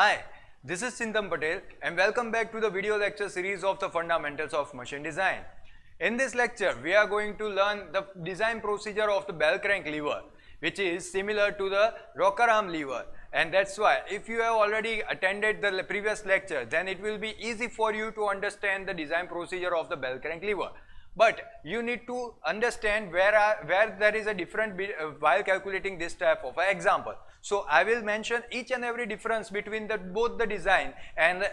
Hi, this is Chintan Patel and welcome back to the video lecture series of the Fundamentals of Machine Design. In this lecture, we are going to learn the design procedure of the bell crank lever, which is similar to the rocker arm lever, and that's why if you have already attended the previous lecture, then it will be easy for you to understand the design procedure of the bell crank lever. But you need to understand where there is a different while calculating this type of example. So I will mention each and every difference between both the design and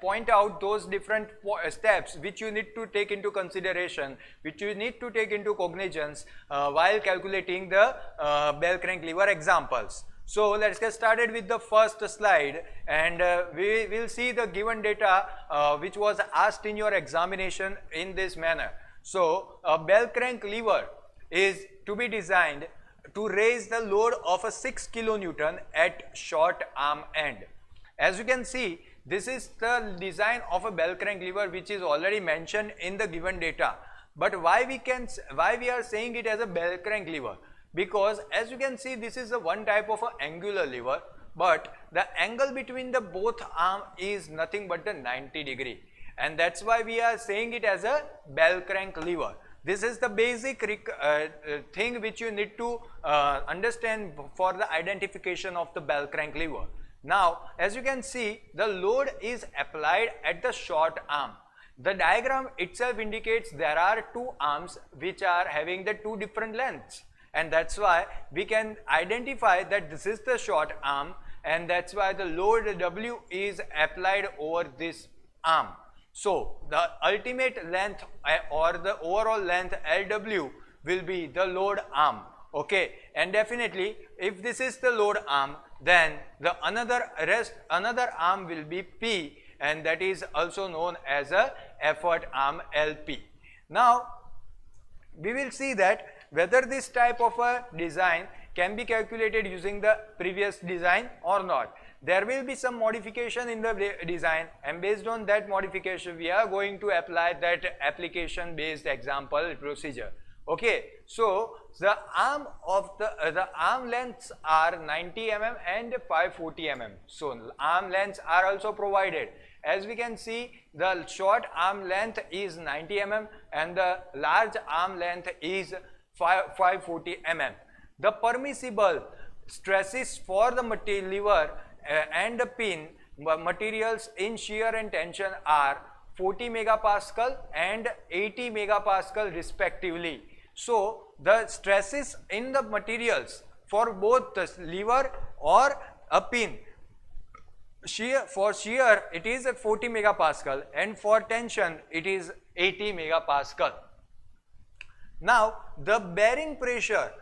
point out those different steps which you need to take into consideration, which you need to take into cognizance while calculating the bell crank lever examples. So let's get started with the first slide, and we will see the given data which was asked in your examination in this manner. So a bell crank lever is to be designed to raise the load of a 6 kilonewton at short arm end. As you can see, this is the design of a bell crank lever which is already mentioned in the given data. But why we are saying it as a bell crank lever? Because as you can see, this is a one type of an angular lever, but the angle between the both arm is nothing but the 90 degree. And that's why we are saying it as a bell crank lever. This is the basic thing which you need to understand for the identification of the bell crank lever. Now, as you can see, the load is applied at the short arm. The diagram itself indicates there are two arms which are having the two different lengths, and that's why we can identify that this is the short arm, and that's why the load W is applied over this arm. So the ultimate length or the overall length LW will be the load arm, okay, and definitely if this is the load arm, then the another arm will be P, and that is also known as a effort arm LP. Now we will see that whether this type of a design can be calculated using the previous design or not. There will be some modification in the design, and based on that modification we are going to apply that application based example procedure. Okay, so the arm of the arm lengths are 90 mm and 540 mm. So arm lengths are also provided. As we can see, the short arm length is 90 mm and the large arm length is 540 mm. The permissible stresses for the lever and the pin materials in shear and tension are 40 megapascal and 80 megapascal respectively. So the stresses in the materials for both the lever or a pin, for shear it is 40 megapascal and for tension it is 80 megapascal. Now the bearing pressure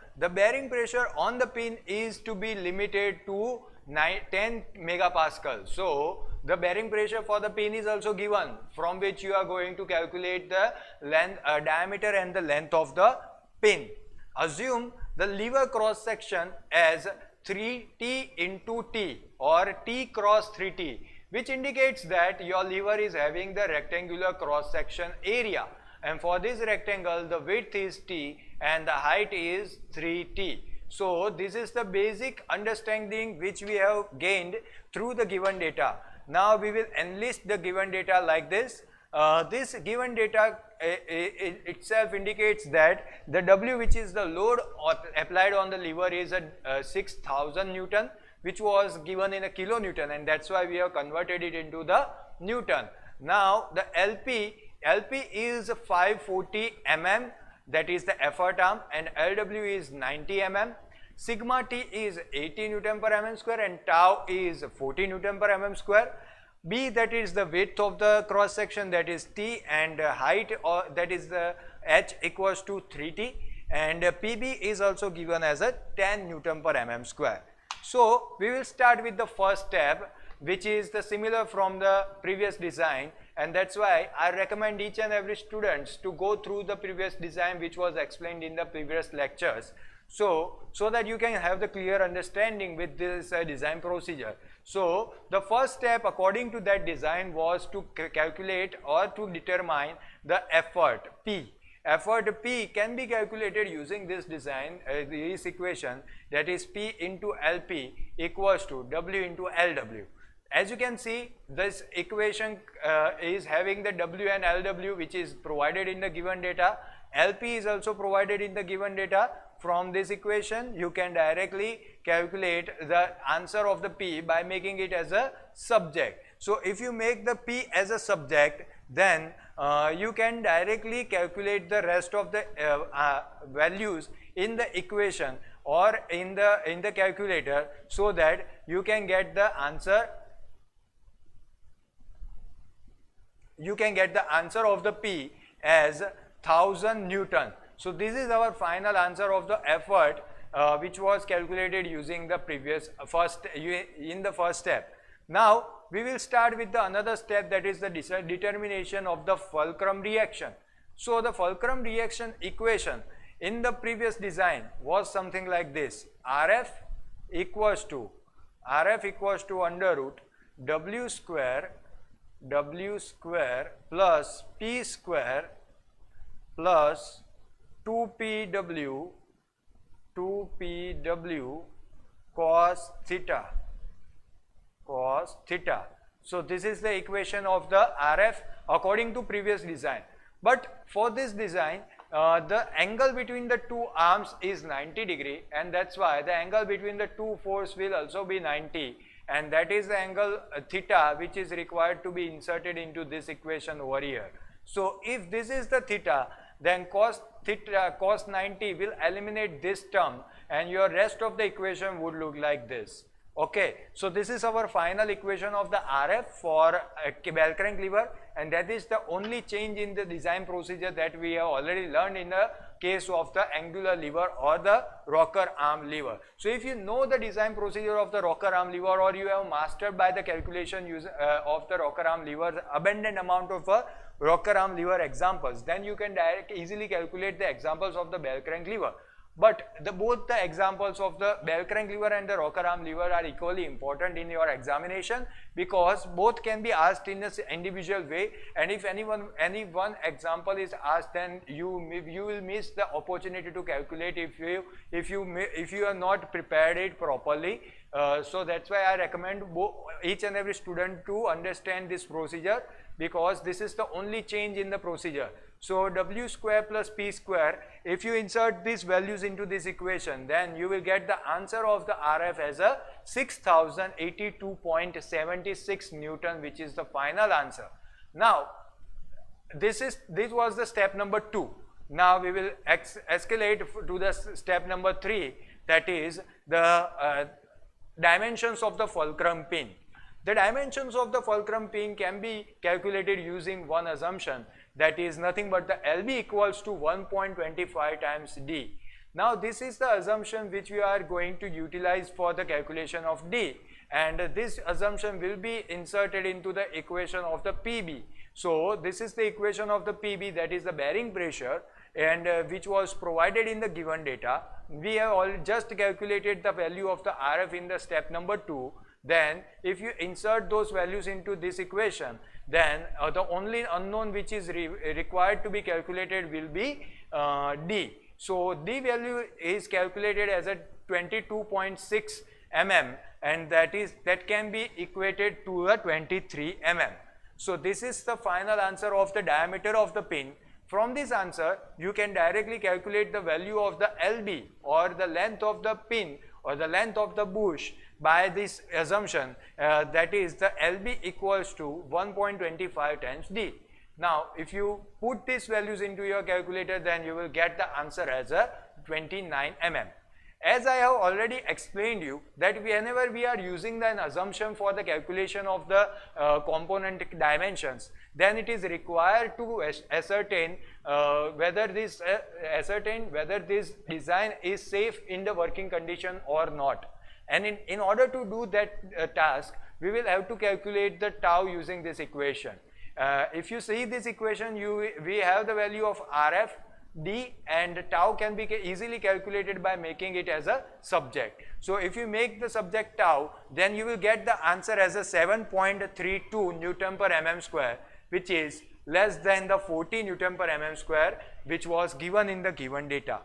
on the pin is to be limited to 10 megapascal. So the bearing pressure for the pin is also given, from which you are going to calculate the length, diameter and the length of the pin. Assume the lever cross section as 3T into T or T cross 3T, which indicates that your lever is having the rectangular cross section area, and for this rectangle the width is T and the height is 3T. So this is the basic understanding which we have gained through the given data. Now we will enlist the given data like this. This given data itself indicates that the W, which is the load applied on the lever, is a 6000 Newton, which was given in a kilonewton, and that's why we have converted it into the Newton. Now the LP is 540 mm, that is the effort arm, and LW is 90 mm. Sigma T is 80 Newton per mm square and tau is 40 Newton per mm square. B, that is the width of the cross section, that is T, and height, that is the H, equals to 3T, and PB is also given as a 10 Newton per mm square. So we will start with the first step, which is the similar from the previous design, and that's why I recommend each and every students to go through the previous design which was explained in the previous lectures, so that you can have the clear understanding with this design procedure. So the first step according to that design was to calculate or to determine the effort P. Effort P can be calculated using this design, this equation, that is P into LP equals to W into LW. as you can see, this equation is having the W and LW which is provided in the given data. LP is also provided in the given data. From this equation, you can directly calculate the answer of the P by making it as a subject. So if you make the P as a subject, then you can directly calculate the rest of the values in the equation or in the calculator, so that you can get the answer. You can get the answer of the P as 1000 Newton. So this is our final answer of the effort which was calculated using the previous first step. Now we will start with the another step, that is the determination of the fulcrum reaction. So the fulcrum reaction equation in the previous design was something like this: RF equals to under root W square plus P square plus 2PW cos theta. So this is the equation of the RF according to previous design. But for this design, the angle between the two arms is 90 degree, and that's why the angle between the two force will also be 90, and that is the angle theta which is required to be inserted into this equation over here. So if this is the theta, then cos 90 will eliminate this term, and your rest of the equation would look like this. Okay, so this is our final equation of the RF for a bell crank lever, and that is the only change in the design procedure that we have already learned in the case of the angular lever or the rocker arm lever. So if you know the design procedure of the rocker arm lever, or you have mastered by the calculation of the rocker arm lever abundant amount of rocker arm lever examples, then you can easily calculate the examples of the bell crank lever. But both the examples of the bell crank lever and the rocker arm lever are equally important in your examination, because both can be asked in an individual way, and if any one example is asked, then you will miss the opportunity to calculate if you are not prepared it properly. So that's why I recommend each and every student to understand this procedure, because this is the only change in the procedure. So W square plus P square, if you insert these values into this equation, then you will get the answer of the RF as a 6082.76 Newton, which is the final answer. Now this was the step number 2. Now we will escalate to the step number 3, that is the dimensions of the fulcrum pin. The dimensions of the fulcrum pin can be calculated using one assumption, that is nothing but the LB equals to 1.25 times D. Now this is the assumption which we are going to utilize for the calculation of D, and this assumption will be inserted into the equation of the PB. So this is the equation of the PB, that is the bearing pressure, and which was provided in the given data. We have just calculated the value of the RF in the step number 2. Then if you insert those values into this equation, then the only unknown which is required to be calculated will be D. So D value is calculated as a 22.6 mm, and that can be equated to a 23 mm. So this is the final answer of the diameter of the pin. From this answer, you can directly calculate the value of the LB, or the length of the pin or the length of the bush, by this assumption, that is the LB equals to 1.25 times D. Now if you put these values into your calculator, then you will get the answer as a 29 mm. As I have already explained you that whenever we are using an assumption for the calculation of the component dimensions, then it is required to ascertain whether this design is safe in the working condition or not. And in order to do that task, we will have to calculate the tau using this equation. If you see this equation, we have the value of RF, D, and tau can be easily calculated by making it as a subject. So if you make the subject tau, then you will get the answer as a 7.32 Newton per mm square, which is less than the 40 Newton per mm square which was given in the given data.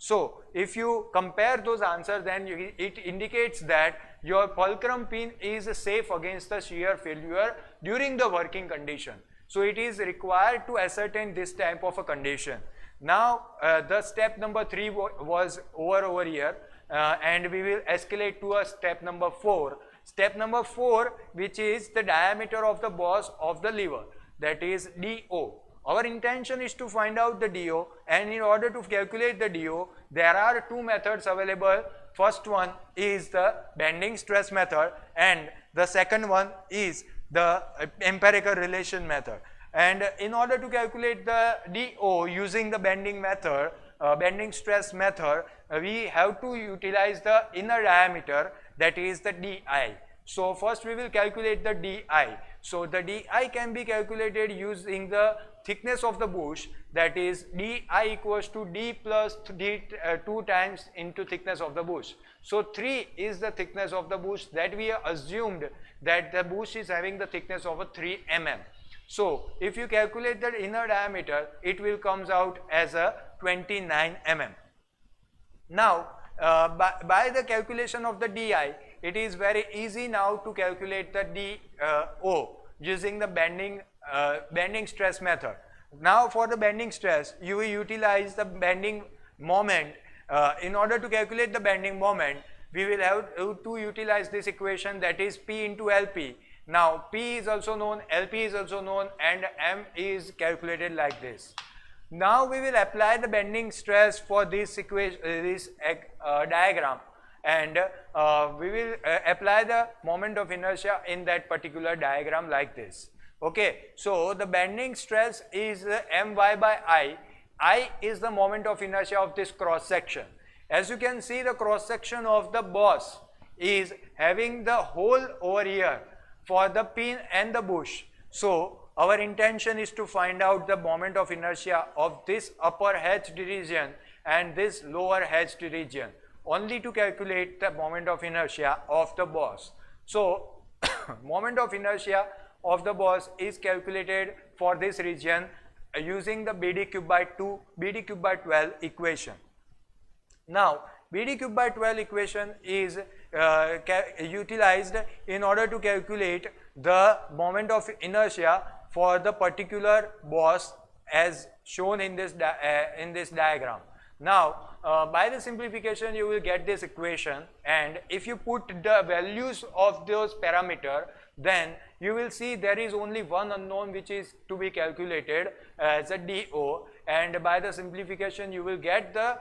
So if you compare those answers, then it indicates that your fulcrum pin is safe against the shear failure during the working condition. So it is required to ascertain this type of a condition. Now the step number 3 was over here, and we will escalate to a step number 4. Step number 4, which is the diameter of the boss of the lever, that is DO. Our intention is to find out the DO, and in order to calculate the DO, there are two methods available. First one is the bending stress method, and the second one is the empirical relation method. And in order to calculate the DO using the bending method, bending stress method, we have to utilize the inner diameter, that is the DI. So first we will calculate the DI. So the DI can be calculated using the thickness of the bush, that is DI equals to D plus D 2 times into thickness of the bush. So 3 is the thickness of the bush that we assumed that the bush is having the thickness of a 3 mm. So if you calculate the inner diameter, it will comes out as a 29 mm. Now by the calculation of the DI, it is very easy now to calculate the DO using the bending stress method. Now for the bending stress, you will utilize the bending moment. In order to calculate the bending moment, we will have to utilize this equation, that is P into LP. Now P is also known, LP is also known, and M is calculated like this. Now we will apply the bending stress for this equation, this diagram, and we will apply the moment of inertia in that particular diagram like this. Okay, so the bending stress is My by I. I is the moment of inertia of this cross section. As you can see, the cross section of the boss is having the hole over here for the pin and the bush. So our intention is to find out the moment of inertia of this upper hatched region and this lower hatched region, only to calculate the moment of inertia of the boss. So moment of inertia of the boss is calculated for this region using the BD cube by 2, BD cube by 12 equation. Now BD cube by 12 equation is utilized in order to calculate the moment of inertia for the particular boss as shown in this diagram. Now by the simplification, you will get this equation, and if you put the values of those parameters, then you will see there is only one unknown which is to be calculated as a DO, and by the simplification you will get the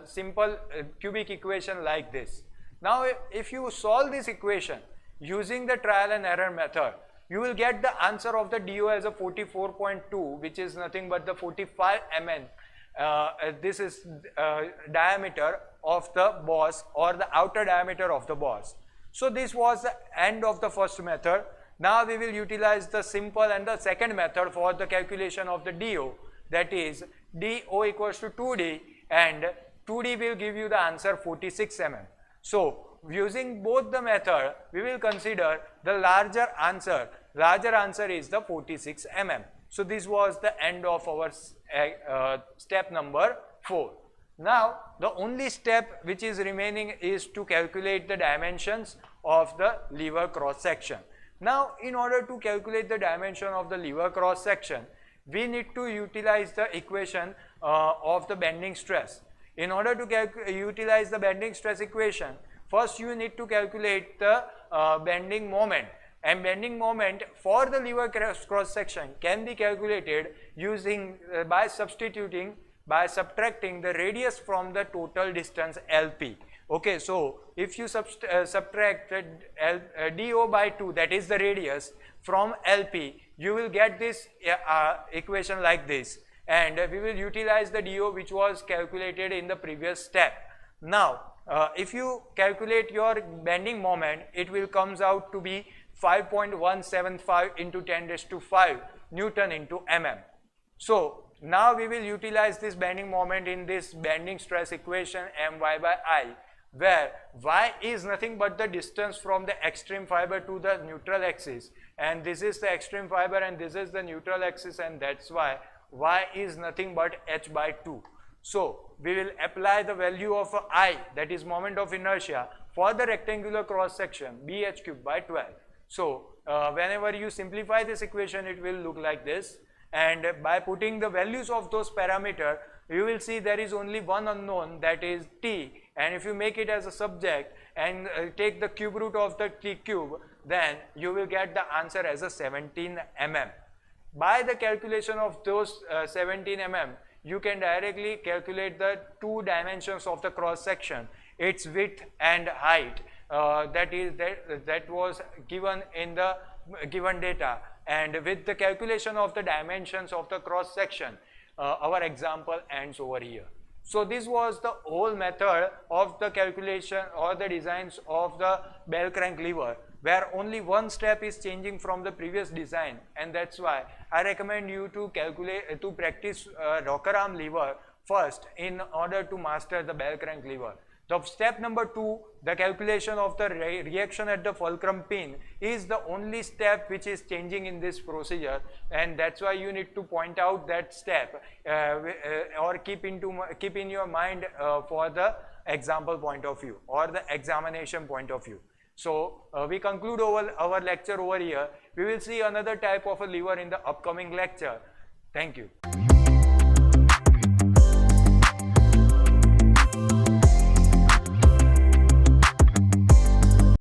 simple cubic equation like this. Now if you solve this equation using the trial and error method, you will get the answer of the DO as a 44.2, which is nothing but the 45 mm. This is diameter of the boss, or the outer diameter of the boss. So this was the end of the first method. Now we will utilize the simple and the second method for the calculation of the DO, that is DO equals to 2D, and 2D will give you the answer 46 mm. So using both the method, we will consider the larger answer. Larger answer is the 46 mm. So this was the end of our step number 4. Now the only step which is remaining is to calculate the dimensions of the lever cross section. Now in order to calculate the dimension of the lever cross section, we need to utilize the equation of the bending stress. In order to utilize the bending stress equation, first you need to calculate the bending moment. And bending moment for the lever cross section can be calculated using by subtracting the radius from the total distance LP. Okay, so if you subtract DO by 2, that is the radius, from LP, you will get this equation like this, and we will utilize the DO which was calculated in the previous step. Now if you calculate your bending moment, it will comes out to be 5.175 into 10 raised to 5 Newton into mm. So now we will utilize this bending moment in this bending stress equation My by I, where y is nothing but the distance from the extreme fiber to the neutral axis, and this is the extreme fiber and this is the neutral axis, and that's why y is nothing but h by 2. So we will apply the value of I, that is moment of inertia, for the rectangular cross section BH cube by 12. So whenever you simplify this equation, it will look like this, and by putting the values of those parameters, you will see there is only one unknown, that is t, and if you make it as a subject and take the cube root of the t cube, then you will get the answer as a 17 mm. By the calculation of those 17 mm, you can directly calculate the two dimensions of the cross section, its width and height, that was given in the given data, and with the calculation of the dimensions of the cross section, our example ends over here. So this was the whole method of the calculation or the designs of the bell crank lever, where only one step is changing from the previous design, and that's why I recommend you to practice rocker arm lever first in order to master the bell crank lever. The step number 2, the calculation of the reaction at the fulcrum pin, is the only step which is changing in this procedure, and that's why you need to point out that step or keep in your mind for the example point of view or the examination point of view. So we conclude our lecture over here. We will see another type of a lever in the upcoming lecture. Thank you.